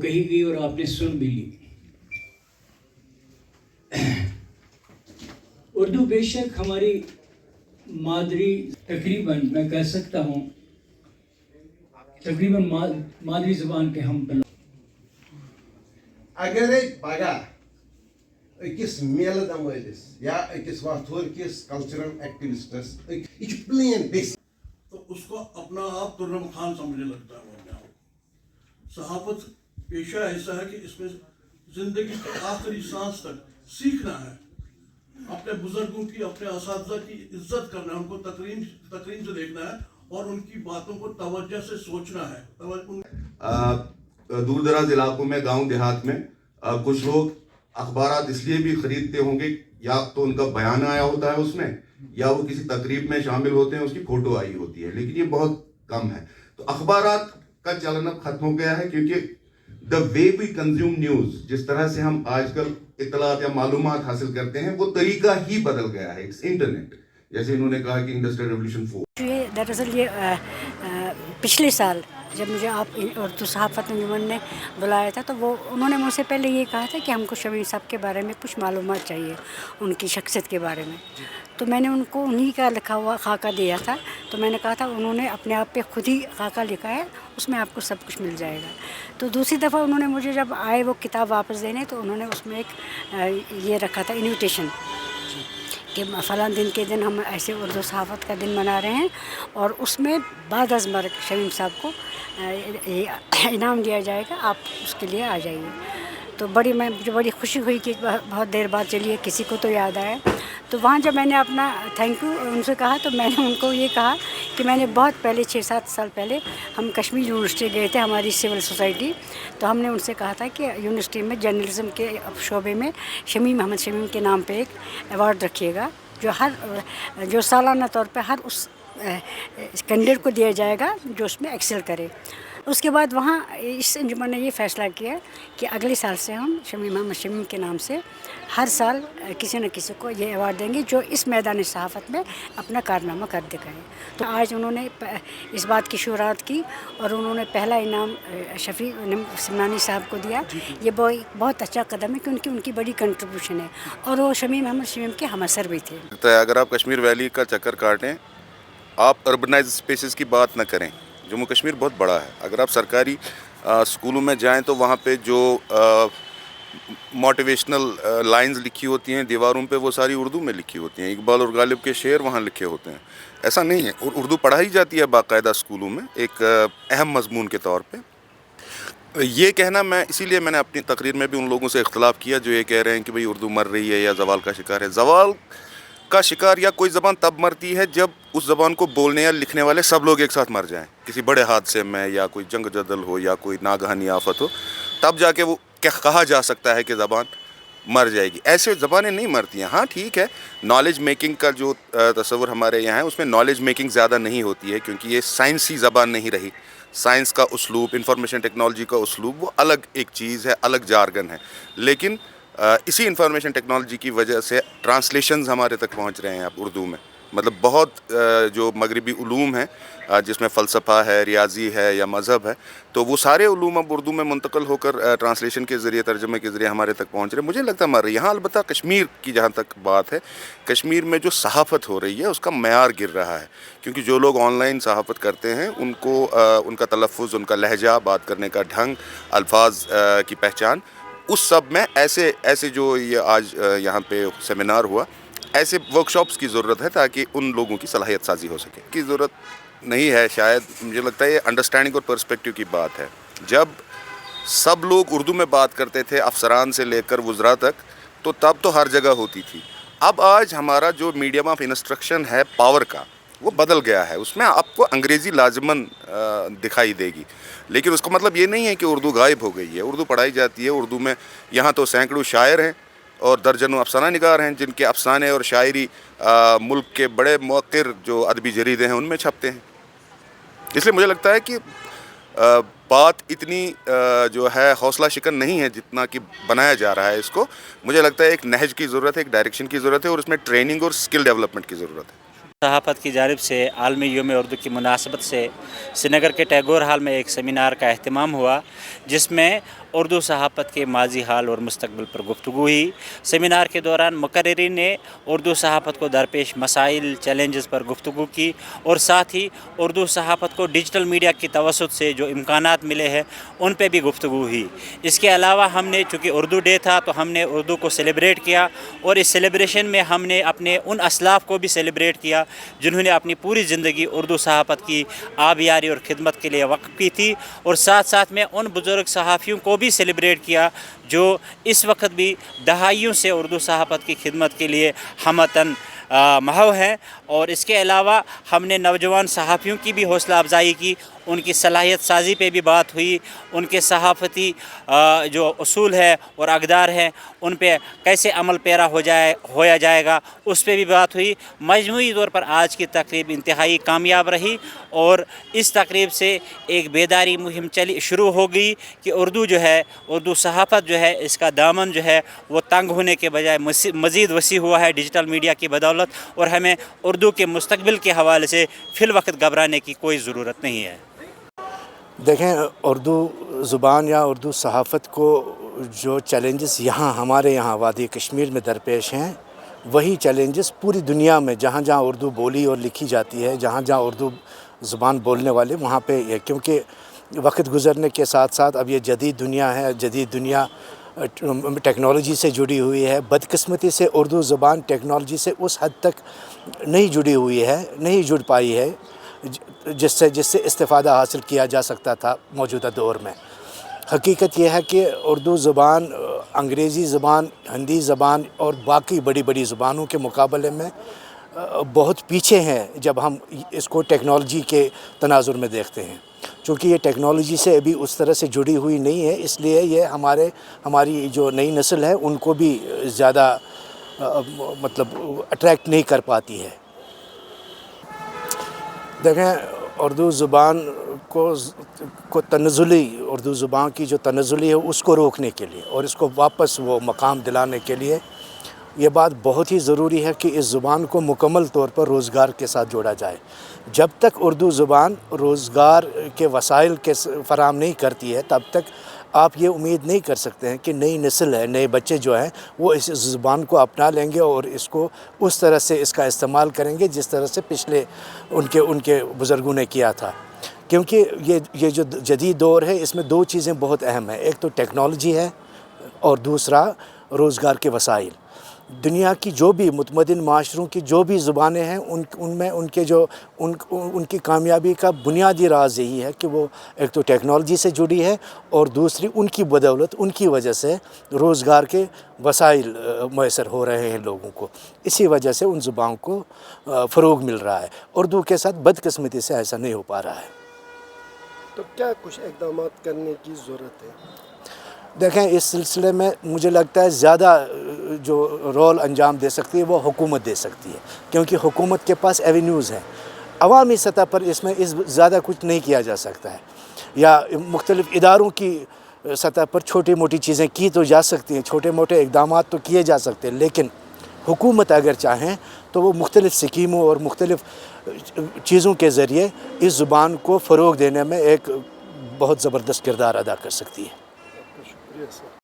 کہی گئی اور آپ نے سن بھی لی. اردو بے شک ہماری مادری تقریباً میں کہہ سکتا ہوں تقریباً مادری زبان کے ہم پلو. اگر پگہ أکِس میلہٕ دمٲدِس یا أکِس واتھور کِس کلچرل ایکٹیوسٹس یہ چھُ پلین بیسک تو اس کو اپنا آپ ترنم خان سمجھنے لگتا ہے وہ اپنے آپ. صحافت پیشہ ایسا ہے کہ اس میں زندگی کے آخری سانس تک سیکھنا ہے، اپنے بزرگوں کی، اپنے اساتذہ کی عزت کرنا ہے، ان کو تکریم سے دیکھنا ہے اور ان کی باتوں کو توجہ سے سوچنا ہے. دور دراز علاقوں میں، گاؤں دیہات میں کچھ لوگ اخبارات اس لیے بھی خریدتے ہوں گے، یا تو ان کا بیان آیا ہوتا ہے اس میں، یا وہ کسی تقریب میں شامل ہوتے ہیں، اس کی فوٹو آئی ہوتی ہے، لیکن یہ بہت کم ہے. تو اخبارات کا چلن اب ختم ہو گیا ہے، کیونکہ دا وے وی کنزیوم نیوز، جس طرح سے ہم آج کل اطلاعات یا معلومات حاصل کرتے ہیں، وہ طریقہ ہی بدل گیا ہے. اٹس انٹرنیٹ، جیسے انہوں نے کہا کہ انڈسٹریل ریولوشن 4. دراصل یہ پچھلے سال جب مجھے آپ اردو صحافت انجمن نے بلایا تھا تو انہوں نے مجھ سے پہلے یہ کہا تھا کہ ہم کو شمیم صاحب کے بارے میں کچھ معلومات چاہیے، ان کی شخصیت کے بارے میں. تو میں نے ان کو انہی کا لکھا ہوا خاکہ دیا تھا. تو میں نے کہا تھا انہوں نے اپنے آپ پہ خود ہی خاکہ لکھا ہے، اس میں آپ کو سب کچھ مل جائے گا. تو دوسری دفعہ انہوں نے مجھے جب آئے وہ کتاب واپس دینے، تو انہوں نے اس میں ایک یہ رکھا تھا انویٹیشن کہ فلاں دن کے دن ہم ایسے اردو صحافت کا دن منا رہے ہیں، اور اس میں بعد از مرگ شمیم صاحب کو انعام دیا جائے گا، آپ اس کے لیے آ جائیے. تو مجھے بڑی خوشی ہوئی کہ بہت دیر بعد چلیے کسی کو تو یاد آیا. تو وہاں جب میں نے اپنا تھینک یو ان سے کہا، تو میں نے ان کو یہ کہا کہ میں نے بہت پہلے 6-7 سال پہلے ہم کشمیر یونیورسٹی گئے تھے، ہماری سول سوسائٹی. تو ہم نے ان سے کہا تھا کہ یونیورسٹی میں جرنلزم کے شعبے میں محمد شمیم کے نام پہ ایک ایوارڈ رکھیے گا، جو سالانہ طور پہ ہر اس کینڈیڈیٹ کو دیا جائے گا جو اس میں ایکسل کرے. اس کے بعد وہاں اس انجمن نے یہ فیصلہ کیا کہ اگلے سال سے ہم محمد شمیم کے نام سے ہر سال کسی نہ کسی کو یہ ایوارڈ دیں گے جو اس میدان صحافت میں اپنا کارنامہ کر دکھائے. تو آج انہوں نے اس بات کی شروعات کی، اور انہوں نے پہلا انعام شفیع سمنانی صاحب کو دیا. یہ بہت اچھا قدم ہے کہ ان کی بڑی کنٹریبیوشن ہے، اور وہ محمد شمیم کے ہم اثر بھی تھے. اگر آپ کشمیر ویلی کا چکر کاٹیں، آپ اربنائز اسپیسز کی بات نہ کریں. جموں کشمیر بہت بڑا ہے. اگر آپ سرکاری اسکولوں میں جائیں تو وہاں پہ جو موٹیویشنل لائنز لکھی ہوتی ہیں دیواروں پہ، وہ ساری اردو میں لکھی ہوتی ہیں. اقبال اور غالب کے شعر وہاں لکھے ہوتے ہیں. ایسا نہیں ہے، اور اردو پڑھائی جاتی ہے باقاعدہ اسکولوں میں ایک اہم مضمون کے طور پہ. یہ کہنا اسی لیے میں نے اپنی تقریر میں بھی ان لوگوں سے اختلاف کیا جو یہ کہہ رہے ہیں کہ بھئی اردو مر رہی ہے یا زوال کا شکار ہے. زوال کا شکار یا کوئی زبان تب مرتی ہے جب اس زبان کو بولنے یا لکھنے والے سب لوگ ایک ساتھ مر جائیں، کسی بڑے حادثے میں یا کوئی جنگ جدل ہو یا کوئی ناگہانی آفت ہو، تب جا کے وہ کہا جا سکتا ہے کہ زبان مر جائے گی. ایسے زبانیں نہیں مرتی ہیں. ہاں ٹھیک ہے، نالج میکنگ کا جو تصور ہمارے یہاں ہے، اس میں نالج میکنگ زیادہ نہیں ہوتی ہے، کیونکہ یہ سائنسی زبان نہیں رہی. سائنس کا اسلوب، انفارمیشن ٹیکنالوجی کا اسلوب، وہ الگ ایک چیز ہے، الگ جارگن ہے. لیکن اسی انفارمیشن ٹیکنالوجی کی وجہ سے ٹرانسلیشنز ہمارے تک پہنچ رہے ہیں اب اردو میں. مطلب بہت جو مغربی علوم ہیں، جس میں فلسفہ ہے، ریاضی ہے یا مذہب ہے، تو وہ سارے علوم اب اردو میں منتقل ہو کر ٹرانسلیشن کے ذریعے، ترجمے کے ذریعے ہمارے تک پہنچ رہے ہیں. مجھے لگتا ہے مر رہی ہے. یہاں البتہ کشمیر کی جہاں تک بات ہے، کشمیر میں جو صحافت ہو رہی ہے اس کا معیار گر رہا ہے، کیونکہ جو لوگ آن لائن صحافت کرتے ہیں ان کو ان کا تلفظ، ان کا لہجہ، بات کرنے کا ڈھنگ، الفاظ کی پہچان، اس سب میں ایسے جو یہ آج یہاں پہ سیمینار ہوا، ایسے ورکشاپس کی ضرورت ہے تاکہ ان لوگوں کی صلاحیت سازی ہو سکے. کی ضرورت نہیں ہے شاید. مجھے لگتا ہے یہ انڈرسٹینڈنگ اور پرسپیکٹیو کی بات ہے. جب سب لوگ اردو میں بات کرتے تھے، افسران سے لے کر وزراء تک، تو تب تو ہر جگہ ہوتی تھی. اب آج ہمارا جو میڈیم آف انسٹرکشن ہے پاور کا، وہ بدل گیا ہے. اس میں آپ کو انگریزی لازماً دکھائی دے گی، لیکن اس کا مطلب یہ نہیں ہے کہ اردو غائب ہو گئی ہے. اردو پڑھائی جاتی ہے. اردو میں یہاں تو سینکڑوں شاعر ہیں اور درجنوں افسانہ نگار ہیں جن کے افسانے اور شاعری ملک کے بڑے موقر جو ادبی جریدے ہیں ان میں چھپتے ہیں. اس لیے مجھے لگتا ہے کہ بات اتنی جو ہے حوصلہ شکن نہیں ہے جتنا کہ بنایا جا رہا ہے اس کو. مجھے لگتا ہے ایک نہج کی ضرورت ہے، ایک ڈائریکشن کی ضرورت ہے، اور اس میں ٹریننگ اور اسکل ڈیولپمنٹ کی ضرورت ہے. صحافت کی جانب سے عالمی یوم اردو کی مناسبت سے سری نگر کے ٹیگور ہال میں ایک سیمینار کا اہتمام ہوا، جس میں اردو صحافت کے ماضی حال اور مستقبل پر گفتگو ہوئی۔ سیمینار کے دوران مقررین نے اردو صحافت کو درپیش مسائل چیلنجز پر گفتگو کی اور ساتھ ہی اردو صحافت کو ڈیجیٹل میڈیا کی توسط سے جو امکانات ملے ہیں ان پہ بھی گفتگو ہوئی۔ اس کے علاوہ ہم نے چونکہ اردو ڈے تھا تو ہم نے اردو کو سیلیبریٹ کیا اور اس سیلیبریشن میں ہم نے اپنے ان اسلاف کو بھی سیلیبریٹ کیا جنہوں نے اپنی پوری زندگی اردو صحافت کی آبیاری اور خدمت کے لیے وقف کی تھی، اور ساتھ ساتھ میں ان بزرگ صحافیوں کو بھی سیلیبریٹ کیا جو اس وقت بھی دہائیوں سے اردو صحافت کی خدمت کے لیے ہمتن محو ہیں۔ اور اس کے علاوہ ہم نے نوجوان صحافیوں کی بھی حوصلہ افزائی کی، ان کی صلاحیت سازی پہ بھی بات ہوئی، ان کے صحافتی جو اصول ہے اور اقدار ہیں ان پہ کیسے عمل پیرا ہویا جائے گا اس پہ بھی بات ہوئی۔ مجموعی طور پر آج کی تقریب انتہائی کامیاب رہی اور اس تقریب سے ایک بیداری مہم شروع ہو گئی کہ اردو جو ہے، اردو صحافت جو ہے، اس کا دامن جو ہے وہ تنگ ہونے کے بجائے مزید وسیع ہوا ہے ڈیجیٹل میڈیا کی بدولت، اور ہمیں اردو کے مستقبل کے حوالے سے فی الوقت گھبرانے کی کوئی ضرورت نہیں ہے۔ دیکھیں، اردو زبان یا اردو صحافت کو جو چیلنجز ہمارے یہاں وادی کشمیر میں درپیش ہیں، وہی چیلنجز پوری دنیا میں جہاں جہاں اردو بولی اور لکھی جاتی ہے، جہاں جہاں اردو زبان بولنے والے وہاں پہ ہے، کیونکہ وقت گزرنے کے ساتھ ساتھ اب یہ جدید دنیا ہے، جدید دنیا ٹیکنالوجی سے جڑی ہوئی ہے۔ بدقسمتی سے اردو زبان ٹیکنالوجی سے اس حد تک نہیں جڑی ہوئی ہے، نہیں جڑ پائی ہے جس سے استفادہ حاصل کیا جا سکتا تھا موجودہ دور میں۔ حقیقت یہ ہے کہ اردو زبان انگریزی زبان، ہندی زبان اور باقی بڑی بڑی زبانوں کے مقابلے میں بہت پیچھے ہیں جب ہم اس کو ٹیکنالوجی کے تناظر میں دیکھتے ہیں۔ چونکہ یہ ٹیکنالوجی سے ابھی اس طرح سے جڑی ہوئی نہیں ہے، اس لیے یہ ہماری جو نئی نسل ہے ان کو بھی زیادہ اٹریکٹ نہیں کر پاتی ہے۔ دیکھیں، اردو زبان کو تنزلی، اردو زبان کی جو تنزلی ہے اس کو روکنے کے لیے اور اس کو واپس وہ مقام دلانے کے لیے یہ بات بہت ہی ضروری ہے کہ اس زبان کو مکمل طور پر روزگار کے ساتھ جوڑا جائے۔ جب تک اردو زبان روزگار کے وسائل کے فراہم نہیں کرتی ہے تب تک آپ یہ امید نہیں کر سکتے ہیں کہ نئی نسل ہے، نئے بچے جو ہیں وہ اس زبان کو اپنا لیں گے اور اس کو اس طرح سے اس کا استعمال کریں گے جس طرح سے پچھلے ان کے بزرگوں نے کیا تھا۔ کیونکہ یہ جو جدید دور ہے اس میں دو چیزیں بہت اہم ہیں، ایک تو ٹیکنالوجی ہے اور دوسرا روزگار کے وسائل۔ دنیا کی جو بھی متمدن معاشروں کی جو بھی زبانیں ہیں ان میں ان کی کامیابی کا بنیادی راز یہی ہے کہ وہ ایک تو ٹیکنالوجی سے جڑی ہے اور دوسری ان کی بدولت، ان کی وجہ سے روزگار کے وسائل میسر ہو رہے ہیں لوگوں کو، اسی وجہ سے ان زبانوں کو فروغ مل رہا ہے۔ اردو کے ساتھ بدقسمتی سے ایسا نہیں ہو پا رہا ہے۔ تو کیا کچھ اقدامات کرنے کی ضرورت ہے؟ دیکھیں، اس سلسلے میں مجھے لگتا ہے زیادہ جو رول انجام دے سکتی ہے وہ حکومت دے سکتی ہے، کیونکہ حکومت کے پاس ایونیوز ہیں۔ عوامی سطح پر اس میں زیادہ کچھ نہیں کیا جا سکتا ہے، یا مختلف اداروں کی سطح پر چھوٹی موٹی چیزیں کی تو جا سکتی ہیں، چھوٹے موٹے اقدامات تو کیے جا سکتے ہیں، لیکن حکومت اگر چاہیں تو وہ مختلف سکیموں اور مختلف چیزوں کے ذریعے اس زبان کو فروغ دینے میں ایک بہت زبردست کردار ادا کر سکتی ہے۔ شکریہ سر۔